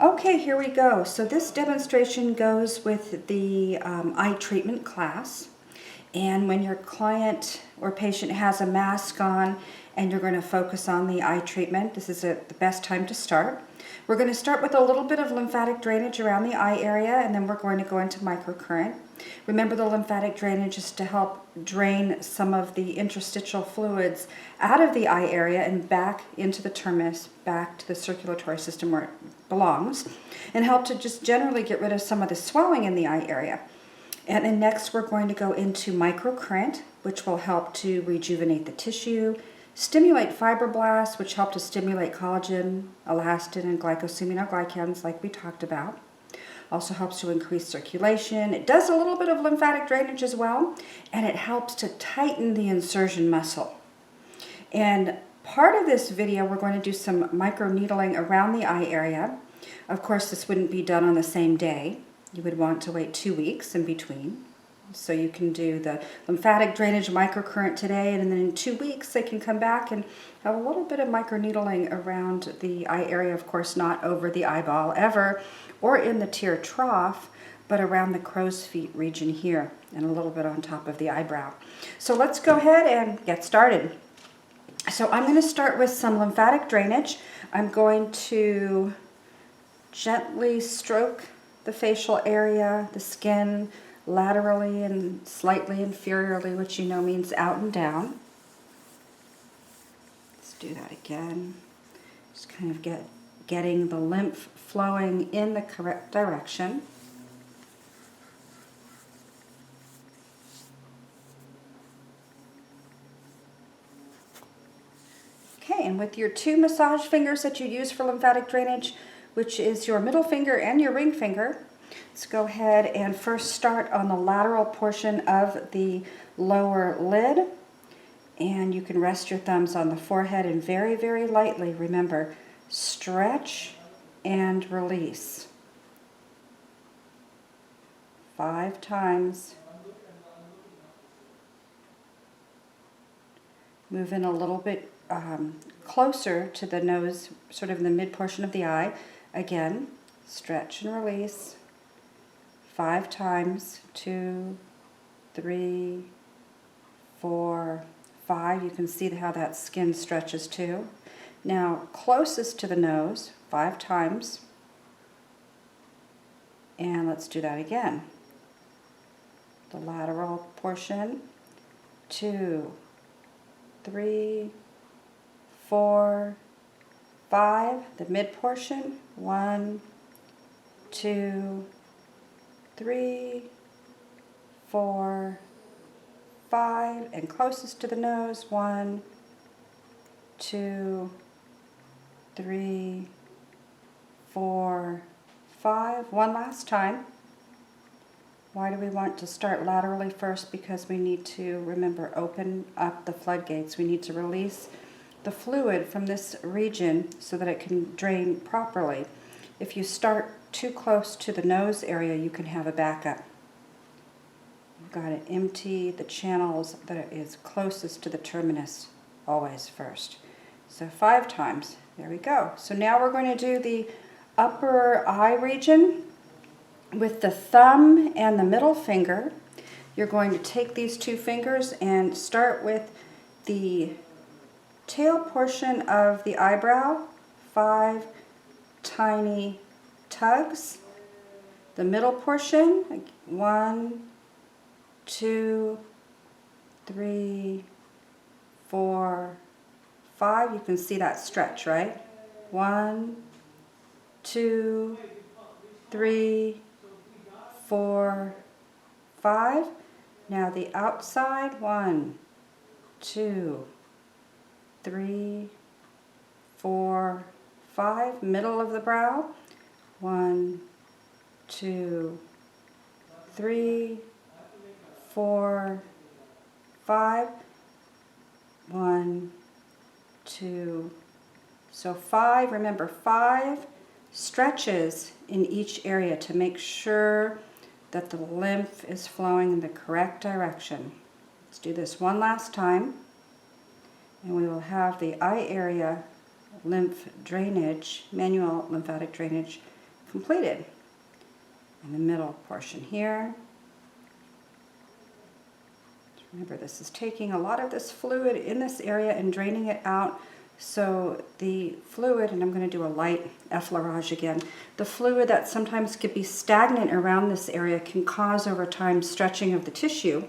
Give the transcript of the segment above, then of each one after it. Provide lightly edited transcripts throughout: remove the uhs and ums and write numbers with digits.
Okay, here we go. So this demonstration goes with the eye treatment class. And when your client or patient has a mask on and you're going to focus on the eye treatment, this is the best time to start. We're going to start with a little bit of lymphatic drainage around the eye area, and then we're going to go into microcurrent. Remember, the lymphatic drainage is to help drain some of the interstitial fluids out of the eye area and back into the terminus, back to the circulatory system where it belongs, and help to just generally get rid of some of the swelling in the eye area. And then next we're going to go into microcurrent, which will help to rejuvenate the tissue, stimulate fibroblasts, which help to stimulate collagen, elastin, and glycosaminoglycans like we talked about. Also helps to increase circulation. It does a little bit of lymphatic drainage as well, and it helps to tighten the insertion muscle. And part of this video, we're going to do some microneedling around the eye area. Of course, this wouldn't be done on the same day. You would want to wait 2 weeks in between. So you can do the lymphatic drainage microcurrent today, and then in 2 weeks they can come back and have a little bit of microneedling around the eye area, of course not over the eyeball ever, or in the tear trough, but around the crow's feet region here, and a little bit on top of the eyebrow. So let's go ahead and get started. So I'm going to start with some lymphatic drainage. I'm going to gently stroke the facial area, the skin, laterally and slightly inferiorly, which you know means out and down. Let's do that again. Just kind of getting the lymph flowing in the correct direction. Okay, and with your 2 massage fingers that you use for lymphatic drainage, which is your middle finger and your ring finger, let's go ahead and first start on the lateral portion of the lower lid. And you can rest your thumbs on the forehead and very, very lightly, remember, stretch and release. 5 times. Move in a little bit closer to the nose, sort of in the mid portion of the eye. Again, stretch and release. 5 times. 2, 3, 4, 5. You can see how that skin stretches too. Now, closest to the nose, 5 times. And let's do that again. The lateral portion. 2, 3, 4, 5. The mid portion. 1, 2, 3, 4, 5, and closest to the nose. 1, 2, 3, 4, 5. One last time. Why do we want to start laterally first? Because we need to, remember, open up the floodgates. We need to release the fluid from this region so that it can drain properly. If you start too close to the nose area, you can have a backup. You've got to empty the channels that is closest to the terminus always first. So 5 times. There we go. So now we're going to do the upper eye region with the thumb and the middle finger. You're going to take these 2 fingers and start with the tail portion of the eyebrow. 5 tiny tugs. The middle portion. 1, 2, 3, 4, 5. You can see that stretch, right? 1, 2, 3, 4, 5. Now the outside. 1, 2, 3, 4, 5. Middle of the brow. 1, 2, 3, 4, 5. 1, 2. So 5. Remember, 5 stretches in each area to make sure that the lymph is flowing in the correct direction. Let's do this one last time, and we will have the eye area lymph drainage, manual lymphatic drainage, completed. In the middle portion here. Remember, this is taking a lot of this fluid in this area and draining it out. So the fluid, and I'm going to do a light effleurage again, the fluid that sometimes could be stagnant around this area can cause over time stretching of the tissue,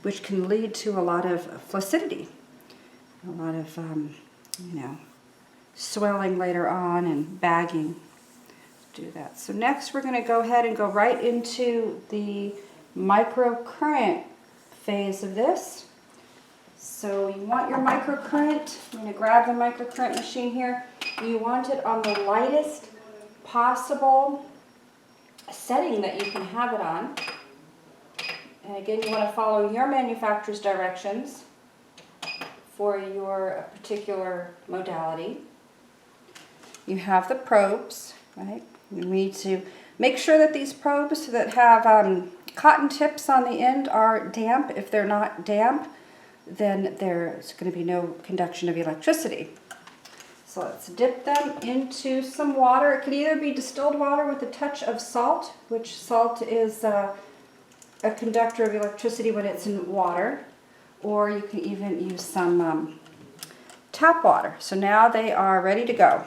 which can lead to a lot of flaccidity, a lot of, swelling later on and bagging. Do that. So next we're going to go ahead and go right into the microcurrent phase of this. So you want your microcurrent, I'm going to grab the microcurrent machine here. You want it on the lightest possible setting that you can have it on. And again, you want to follow your manufacturer's directions for your particular modality. You have the probes, right? You need to make sure that these probes that have cotton tips on the end are damp. If they're not damp, then there's going to be no conduction of electricity. So let's dip them into some water. It could either be distilled water with a touch of salt, which salt is a conductor of electricity when it's in water, or you can even use some tap water. So now they are ready to go.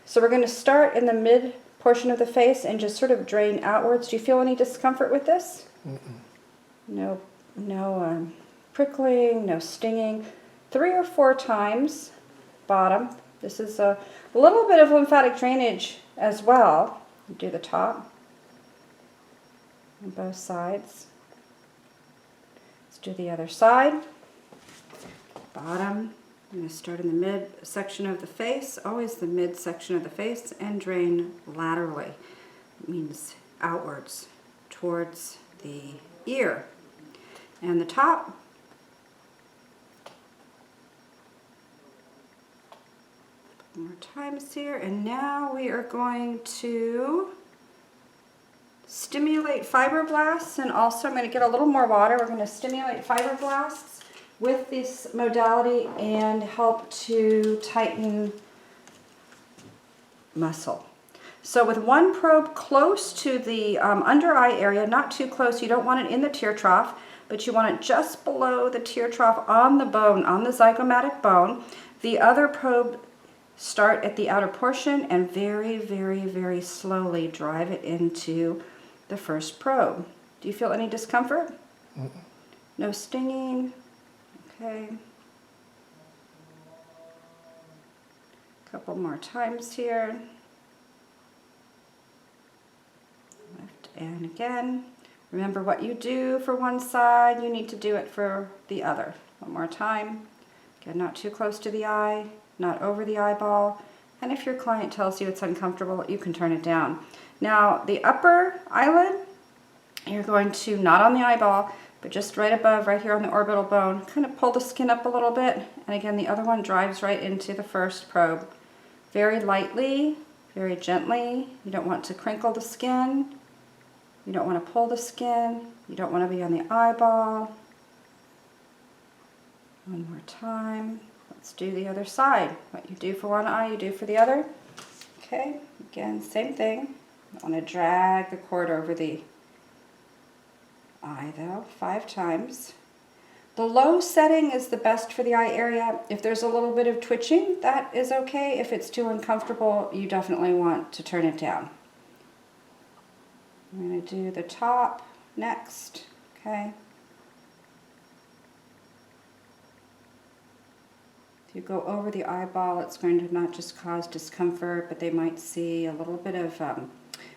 So we're going to start in the mid portion of the face and just sort of drain outwards. Do you feel any discomfort with this? No prickling, no stinging. 3 or 4 times bottom. This is a little bit of lymphatic drainage as well. Do the top on both sides. Let's do the other side. Bottom. I'm going to start in the mid section of the face, always the mid section of the face, and drain laterally. It means outwards towards the ear. And the top. More times here, and now we are going to stimulate fibroblasts, and also I'm going to get a little more water. We're going to stimulate fibroblasts with this modality and help to tighten muscle. So with one probe close to the under eye area, not too close, you don't want it in the tear trough, but you want it just below the tear trough on the bone, on the zygomatic bone. The other probe, start at the outer portion and very, very, very slowly drive it into the first probe. Do you feel any discomfort? No stinging? Okay. A couple more times here. Left and again. Remember, what you do for one side, you need to do it for the other. One more time. Again, not too close to the eye, not over the eyeball. And if your client tells you it's uncomfortable, you can turn it down. Now, the upper eyelid, you're going to, not on the eyeball, but just right above, right here on the orbital bone, kind of pull the skin up a little bit. And again, the other one drives right into the first probe. Very lightly, very gently. You don't want to crinkle the skin. You don't want to pull the skin. You don't want to be on the eyeball. One more time. Let's do the other side. What you do for one eye, you do for the other. Okay, again, same thing. I want to drag the cord over the eye though, 5 times. The low setting is the best for the eye area. If there's a little bit of twitching, that is okay. If it's too uncomfortable, you definitely want to turn it down. I'm going to do the top next, okay? If you go over the eyeball, it's going to not just cause discomfort, but they might see a little bit of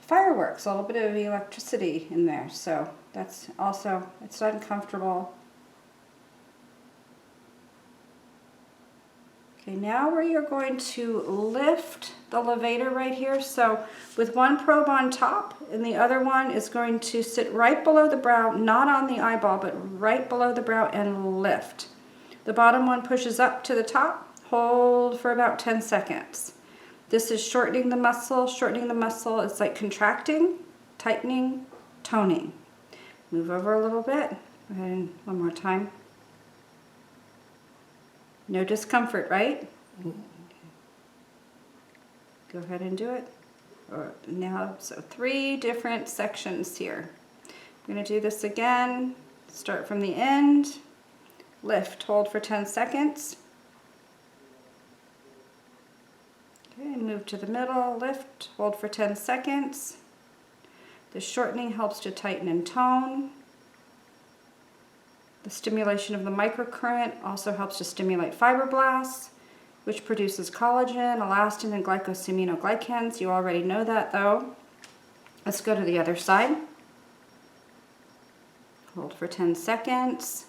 fireworks, a little bit of electricity in there. So that's also, it's uncomfortable. Okay, now we are going to lift the levator right here. So with one probe on top and the other one is going to sit right below the brow, not on the eyeball, but right below the brow, and lift. The bottom one pushes up to the top, hold for about 10 seconds. This is shortening the muscle. Shortening the muscle, it's like contracting, tightening, toning. Move over a little bit, and one more time. No discomfort, right? Go ahead and do it. Now, so 3 different sections here. I'm going to do this again. Start from the end, lift, hold for 10 seconds. Okay, move to the middle, lift, hold for 10 seconds. The shortening helps to tighten and tone. The stimulation of the microcurrent also helps to stimulate fibroblasts, which produces collagen, elastin, and glycosaminoglycans. You already know that though. Let's go to the other side. Hold for 10 seconds.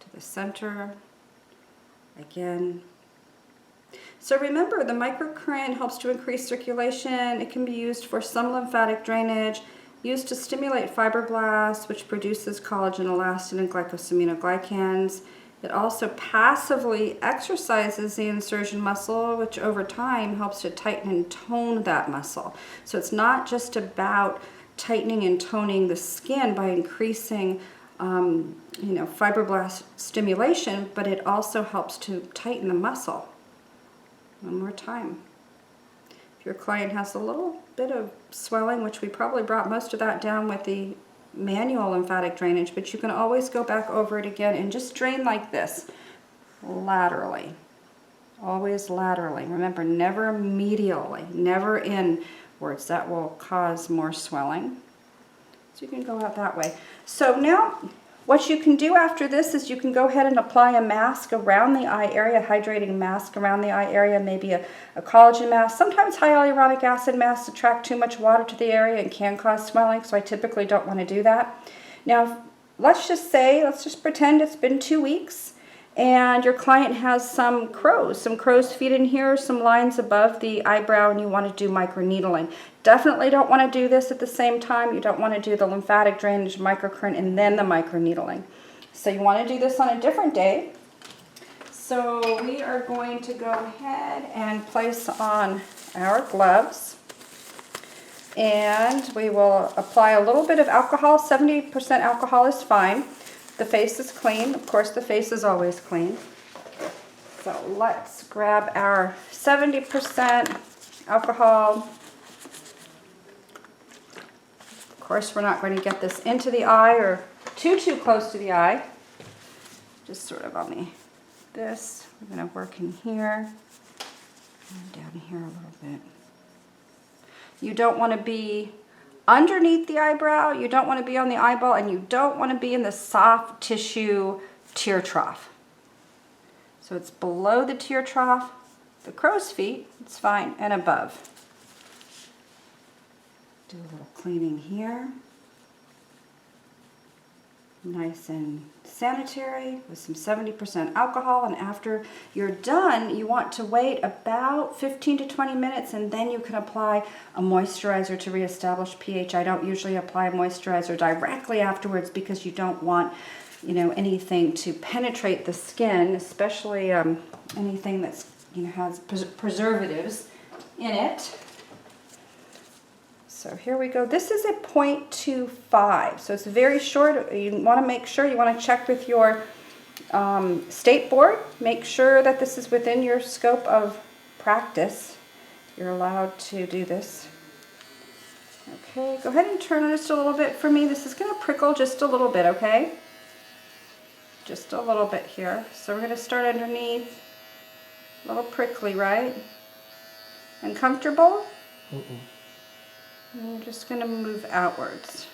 To the center. Again. So remember, the microcurrent helps to increase circulation. It can be used for some lymphatic drainage, used to stimulate fibroblasts, which produces collagen, elastin, and glycosaminoglycans. It also passively exercises the insertion muscle, which over time helps to tighten and tone that muscle. So it's not just about tightening and toning the skin by increasing fibroblast stimulation, but it also helps to tighten the muscle. One more time. If your client has a little bit of swelling, which we probably brought most of that down with the manual lymphatic drainage, but you can always go back over it again and just drain like this, laterally. Always laterally. Remember, never medially, never inwards. That will cause more swelling. So you can go out that way. So now, what you can do after this is you can go ahead and apply a mask around the eye area, a hydrating mask around the eye area, maybe a collagen mask. Sometimes hyaluronic acid masks attract too much water to the area and can cause swelling, so I typically don't want to do that. Now, let's just pretend it's been 2 weeks and your client has some crow's feet in here, some lines above the eyebrow, and you want to do microneedling. Definitely don't want to do this at the same time. You don't want to do the lymphatic drainage, microcurrent, and then the microneedling. So you want to do this on a different day. So we are going to go ahead and place on our gloves. And we will apply a little bit of alcohol. 70% alcohol is fine. The face is clean. Of course, the face is always clean. So let's grab our 70% alcohol. Of course, we're not going to get this into the eye or too close to the eye. Just sort of on this. We're going to work in here and down here a little bit. You don't want to be underneath the eyebrow, you don't want to be on the eyeball, and you don't want to be in the soft tissue tear trough. So it's below the tear trough, the crow's feet, it's fine, and above. Do a little cleaning here. Nice and sanitary with some 70% alcohol, and after you're done, you want to wait about 15 to 20 minutes, and then you can apply a moisturizer to reestablish pH. I don't usually apply a moisturizer directly afterwards because you don't want, anything to penetrate the skin, especially anything that's has preservatives in it. So here we go. This is a 0.25, so it's very short. You want to make sure, you want to check with your state board. Make sure that this is within your scope of practice. You're allowed to do this. Okay, go ahead and turn it just a little bit for me. This is going to prickle just a little bit, okay? Just a little bit here. So we're going to start underneath. A little prickly, right? Uncomfortable? I'm just going to move outwards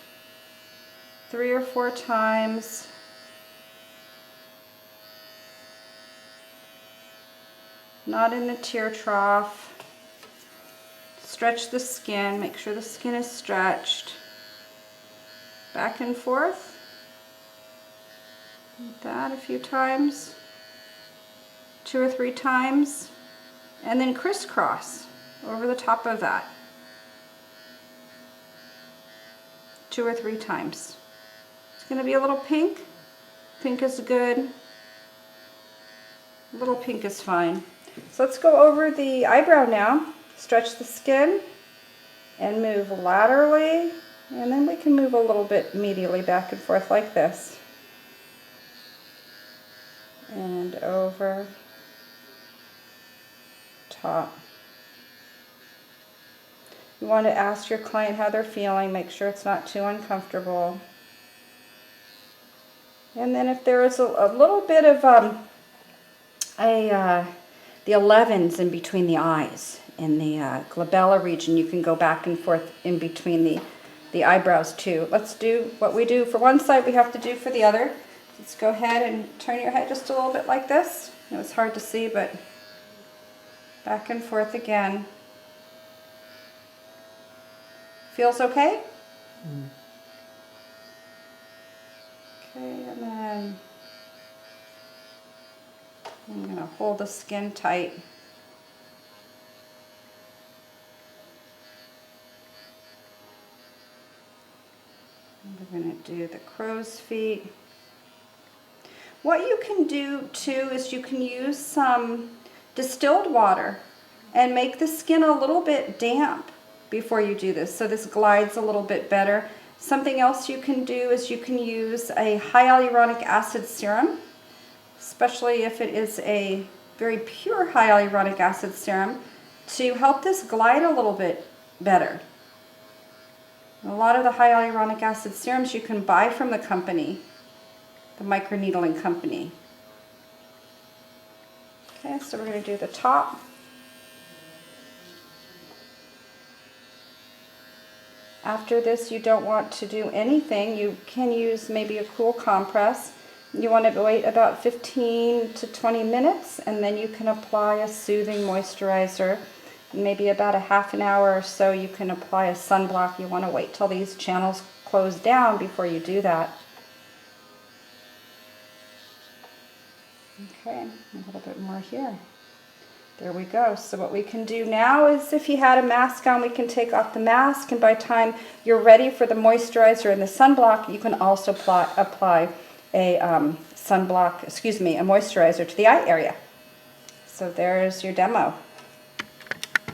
3 or 4 times. Not in the tear trough. Stretch the skin. Make sure the skin is stretched. Back and forth. Like that a few times. 2 or 3 times. And then crisscross over the top of that. 2 or 3 times. It's going to be a little pink. Pink is good. A little pink is fine. So let's go over the eyebrow now. Stretch the skin and move laterally, and then we can move a little bit medially back and forth like this. And over, top, You want to ask your client how they're feeling, make sure it's not too uncomfortable. And then if there is a little bit of the 11s in between the eyes, in the glabella region, you can go back and forth in between the eyebrows too. Let's do what we do for one side, we have to do for the other. Let's go ahead and turn your head just a little bit like this. I know it's hard to see, but back and forth again. Feels okay? Mm. Okay, and then I'm going to hold the skin tight. And we're going to do the crow's feet. What you can do too is you can use some distilled water and make the skin a little bit damp before you do this, so this glides a little bit better. Something else you can do is you can use a hyaluronic acid serum, especially if it is a very pure hyaluronic acid serum, to help this glide a little bit better. A lot of the hyaluronic acid serums you can buy from the company, the microneedling company. Okay, so we're going to do the top. After this, you don't want to do anything. You can use maybe a cool compress. You want to wait about 15 to 20 minutes, and then you can apply a soothing moisturizer. Maybe about a half an hour or so you can apply a sunblock. You want to wait till these channels close down before you do that. Okay, a little bit more here. There we go. So what we can do now is, if you had a mask on, we can take off the mask, and by the time you're ready for the moisturizer and the sunblock, you can also apply a a moisturizer to the eye area. So there's your demo.